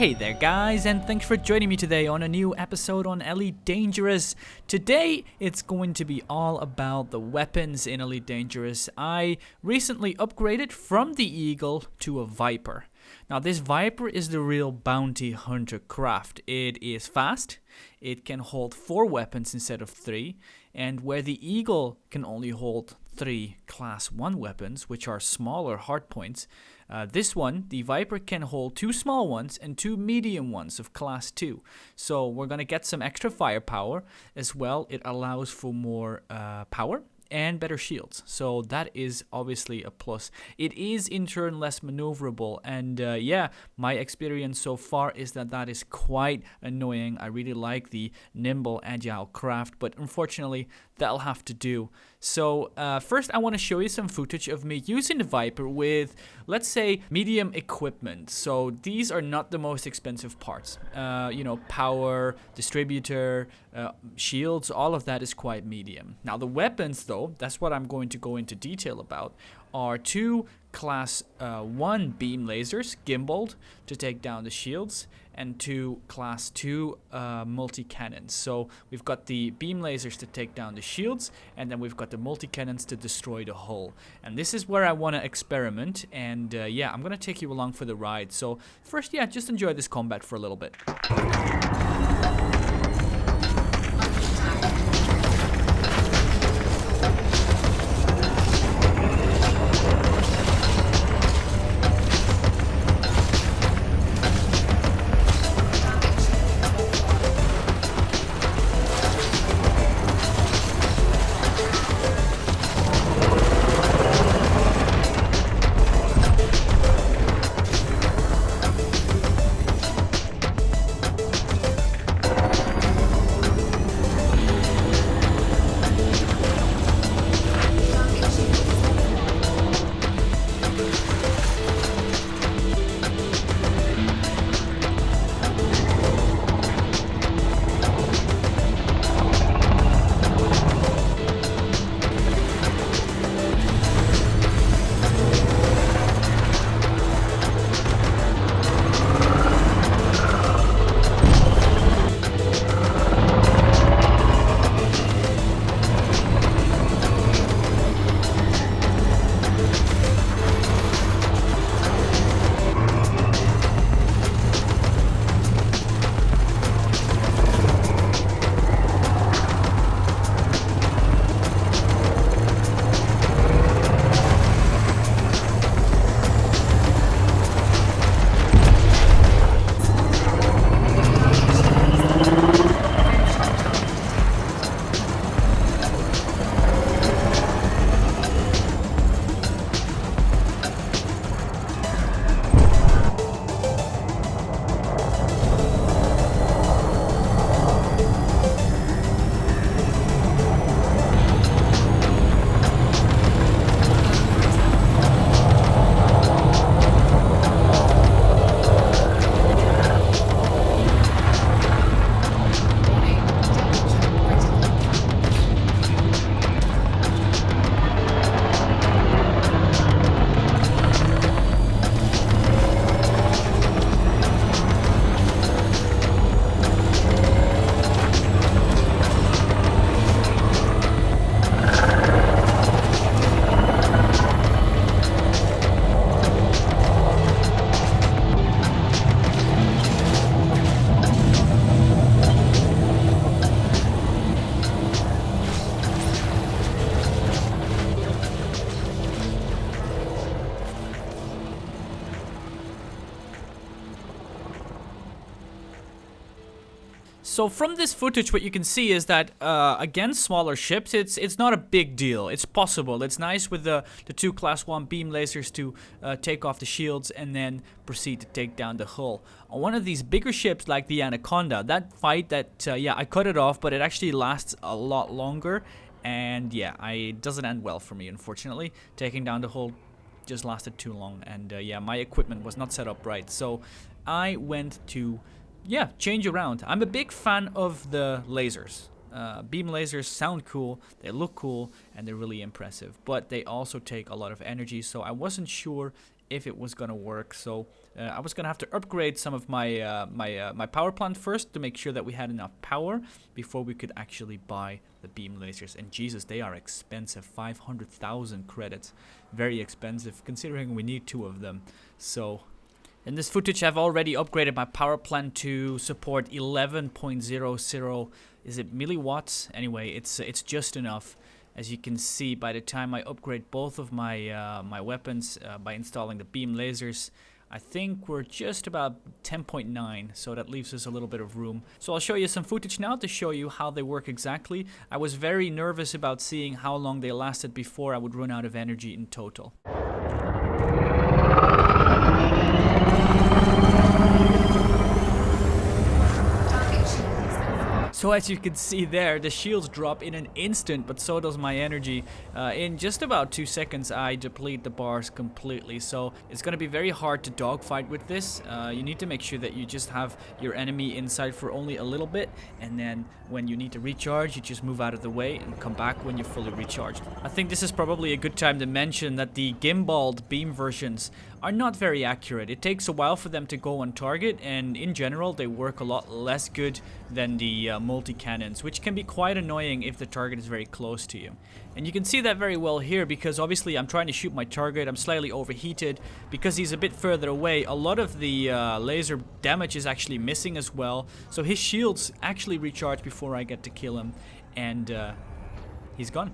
Hey there guys, and thanks for joining me today on a new episode on Elite Dangerous. Today it's going to be all about the weapons in Elite Dangerous. I recently upgraded from the Eagle to a Viper. Now this Viper is the real bounty hunter craft. It is fast, it can hold 4 weapons instead of 3, and where the Eagle can only hold 3 class 1 weapons, which are smaller hardpoints, this one, the Viper, can hold 2 small ones and 2 medium ones of class 2. So we're going to get some extra firepower as well. It allows for more power and better shields, so that is obviously a plus. It is in turn less maneuverable, and yeah, my experience so far is that that is quite annoying. I really like the nimble agile craft, but unfortunately that'll have to do. So first I want to show you some footage of me using the Viper with, let's say, medium equipment. So these are not the most expensive parts. You know, power, distributor, shields, all of that is quite medium. Now the weapons though, that's what I'm going to go into detail about, are 2 class 1 beam lasers, gimbaled, to take down the shields, and 2 class 2 multi-cannons. So we've got the beam lasers to take down the shields, and then we've got the multi-cannons to destroy the hull. And this is where I want to experiment, and yeah, I'm going to take you along for the ride. So first, yeah, just enjoy this combat for a little bit. So from this footage, what you can see is that against smaller ships, it's not a big deal. It's possible. It's nice with the 2 class 1 beam lasers to take off the shields and then proceed to take down the hull. On one of these bigger ships like the Anaconda, that fight, yeah, I cut it off, but it actually lasts a lot longer. And yeah, it doesn't end well for me, unfortunately. Taking down the hull just lasted too long, and yeah, my equipment was not set up right. So I went to, yeah, change around. I'm a big fan of the lasers. beam lasers sound cool, they look cool, and they're really impressive, but they also take a lot of energy, so I wasn't sure if it was gonna work. So I was gonna have to upgrade some of my my power plant first to make sure that we had enough power before we could actually buy the beam lasers. And Jesus, they are expensive. 500,000 credits, very expensive considering we need 2 of them. So in this footage, I've already upgraded my power plant to support 11.00, is it milliwatts? Anyway, it's just enough. As you can see, by the time I upgrade both of my my weapons by installing the beam lasers, I think we're just about 10.9, so that leaves us a little bit of room. So I'll show you some footage now to show you how they work exactly. I was very nervous about seeing how long they lasted before I would run out of energy in total. So as you can see there, the shields drop in an instant, but so does my energy. In just about 2 seconds, I deplete the bars completely. So it's going to be very hard to dogfight with this. You need to make sure that you just have your enemy inside for only a little bit, and then when you need to recharge, you just move out of the way and come back when you're fully recharged. I think this is probably a good time to mention that the gimbaled beam versions are not very accurate. It takes a while for them to go on target, and in general they work a lot less good than the multi-cannons, which can be quite annoying if the target is very close to you. And you can see that very well here, because obviously I'm trying to shoot my target, I'm slightly overheated. Because he's a bit further away, a lot of the laser damage is actually missing as well, so his shields actually recharge before I get to kill him, and he's gone.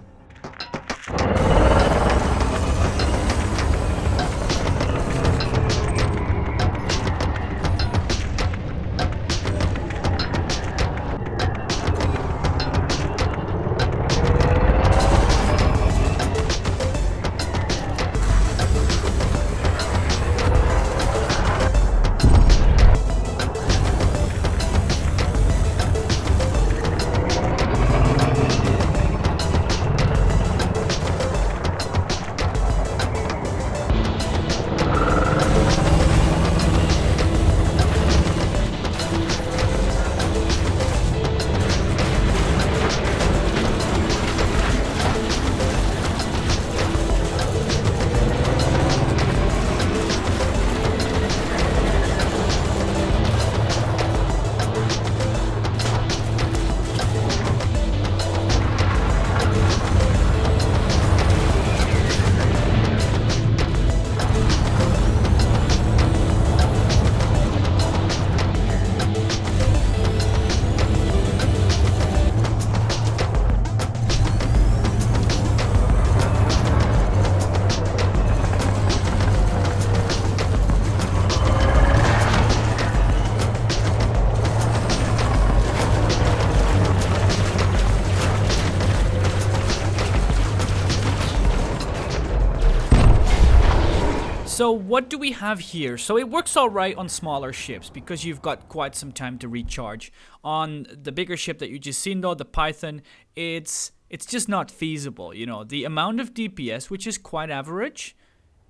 So what do we have here? So it works alright on smaller ships because you've got quite some time to recharge. On the bigger ship that you just seen though, the Python, it's just not feasible. You know, the amount of DPS, which is quite average,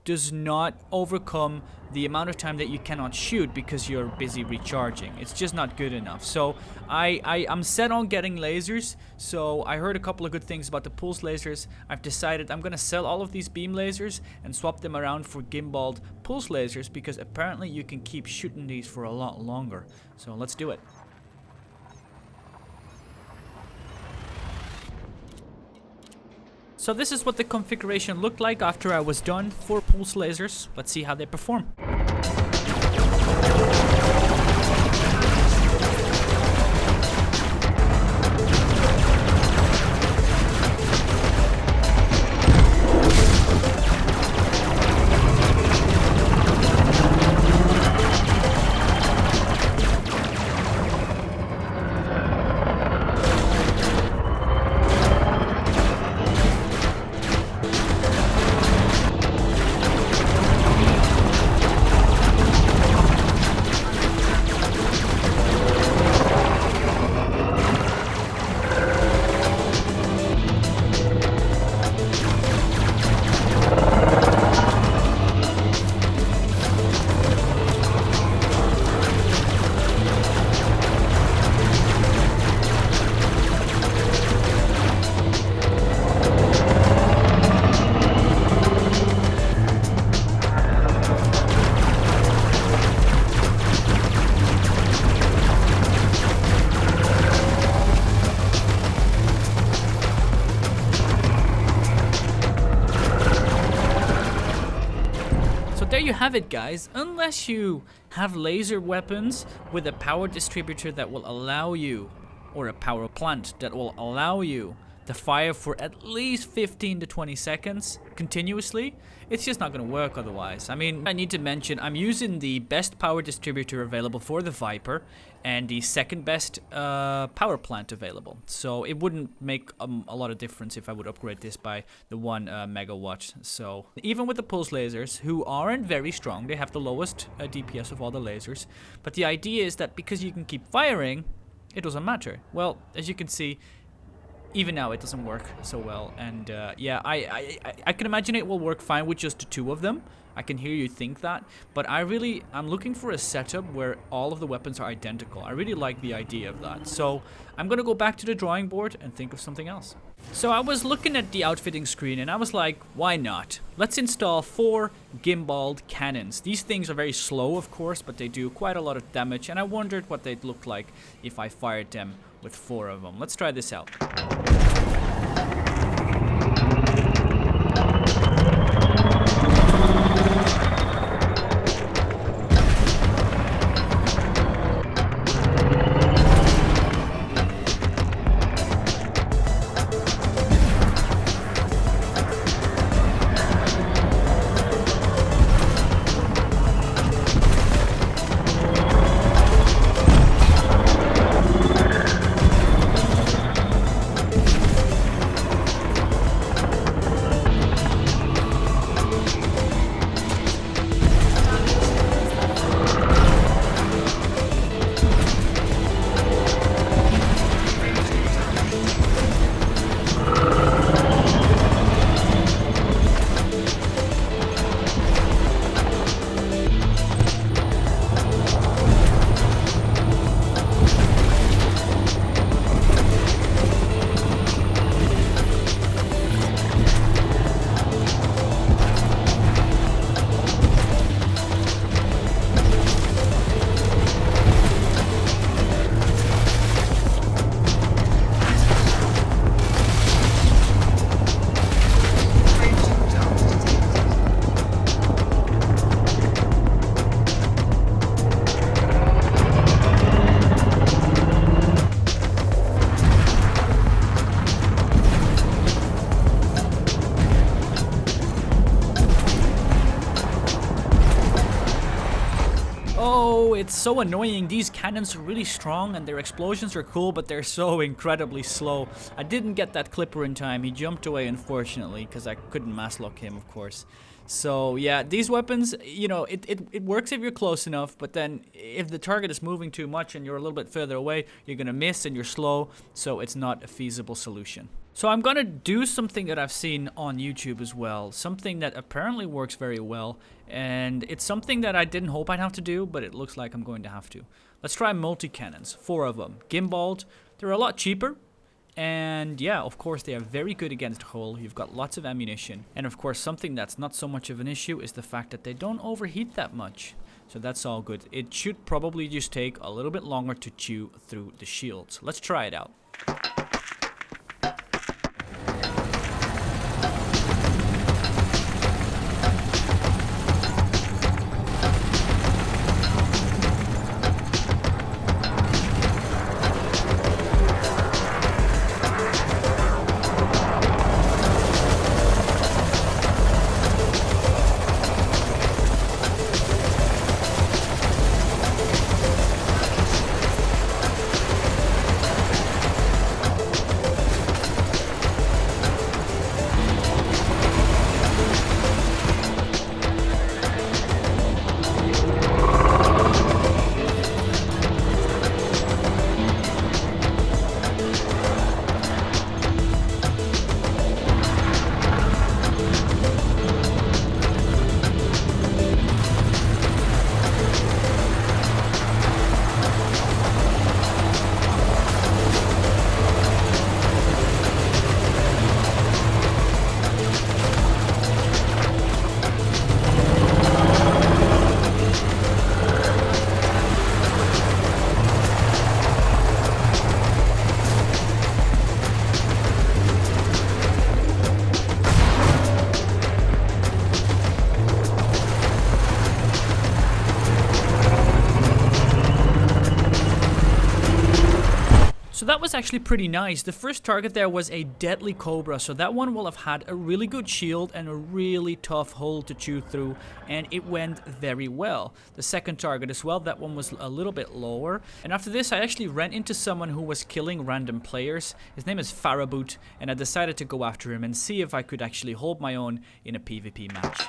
does not overcome the amount of time that you cannot shoot because you're busy recharging. It's just not good enough. So I'm set on getting lasers. So I heard a couple of good things about the pulse lasers. I've decided I'm gonna sell all of these beam lasers and swap them around for gimbaled pulse lasers, because apparently you can keep shooting these for a lot longer. So let's do it. So this is what the configuration looked like after I was done. 4 pulse lasers. Let's see how they perform. there you have it, guys. Unless you have laser weapons with a power distributor that will allow you, or a power plant that will allow you to fire for at least 15 to 20 seconds continuously, it's just not going to work otherwise. I mean, I need to mention I'm using the best power distributor available for the Viper and the second best power plant available. So it wouldn't make a lot of difference if I would upgrade this by the 1 megawatt. So even with the pulse lasers, who aren't very strong, they have the lowest DPS of all the lasers. But the idea is that because you can keep firing, it doesn't matter. Well, as you can see, even now it doesn't work so well, and yeah, I can imagine it will work fine with just the 2 of them. I can hear you think that, but I'm looking for a setup where all of the weapons are identical. I really like the idea of that, so I'm gonna go back to the drawing board and think of something else. So I was looking at the outfitting screen and I was like, why not? Let's install 4 gimbaled cannons. These things are very slow, of course, but they do quite a lot of damage, and I wondered what they'd look like if I fired them with 4 of them. Let's try this out. Oh, it's so annoying. These cannons are really strong and their explosions are cool, but they're so incredibly slow. I didn't get that clipper in time. He jumped away, unfortunately, because I couldn't mass lock him, of course. So yeah, these weapons, you know, it works if you're close enough, but then if the target is moving too much and you're a little bit further away, you're gonna miss and you're slow, so it's not a feasible solution. So I'm gonna do something that I've seen on YouTube as well, something that apparently works very well, and it's something that I didn't hope I'd have to do, but it looks like I'm going to have to. Let's try multi-cannons, 4 of them, gimbaled. They're a lot cheaper, and yeah, of course they are very good against hull. You've got lots of ammunition, and of course something that's not so much of an issue is the fact that they don't overheat that much. So that's all good. It should probably just take a little bit longer to chew through the shields. Let's try it out. actually pretty nice. The first target there was a deadly cobra, so that one will have had a really good shield and a really tough hole to chew through, and it went very well. The second target as well, that one was a little bit lower. And after this, I actually ran into someone who was killing random players. His name is Faraboot, and I decided to go after him and see if I could actually hold my own in a PvP match.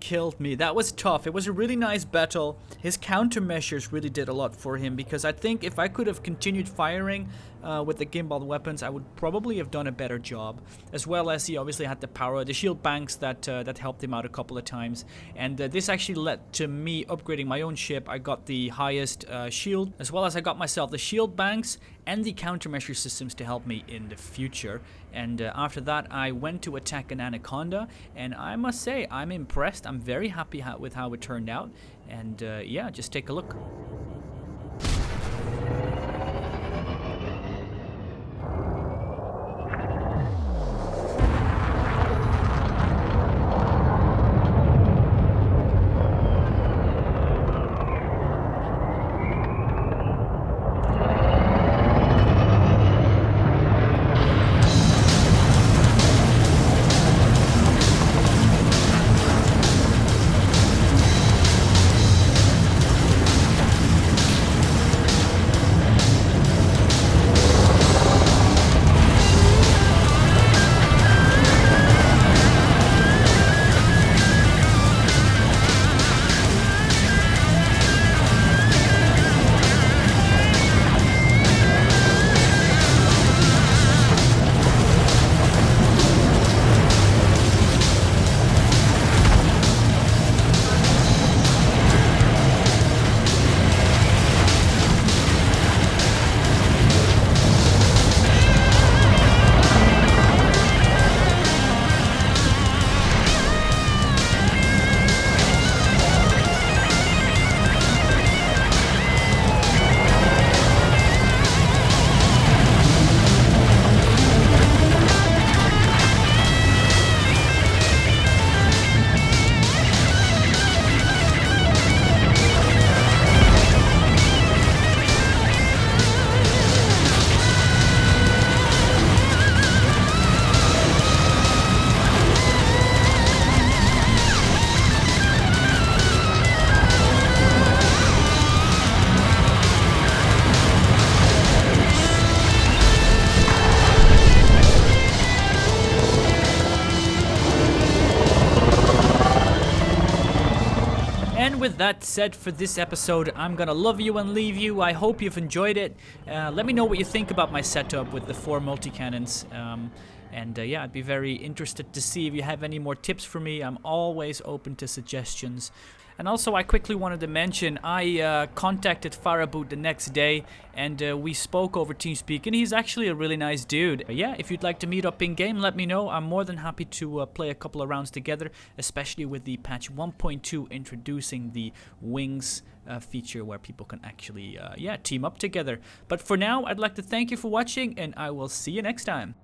Killed me. That was tough. It was a really nice battle. His countermeasures really did a lot for him, because I think if I could have continued firing with the gimbal weapons, I would probably have done a better job. As well as he obviously had the power, the shield banks that helped him out a couple of times. And this actually led to me upgrading my own ship. I got the highest shield, as well as I got myself the shield banks and the countermeasure systems to help me in the future. And after that, I went to attack an anaconda, and I must say, I'm impressed. I'm very happy with how it turned out. And yeah, just take a look. with that said, for this episode, I'm gonna love you and leave you. I hope you've enjoyed it. Let me know what you think about my setup with the 4 multi-cannons. Yeah, I'd be very interested to see if you have any more tips for me. I'm always open to suggestions. And also, I quickly wanted to mention, I contacted Faraboot the next day, and we spoke over TeamSpeak, and he's actually a really nice dude. Yeah, if you'd like to meet up in-game, let me know. I'm more than happy to play a couple of rounds together, especially with the patch 1.2 introducing the wings feature where people can actually, team up together. But for now, I'd like to thank you for watching, and I will see you next time.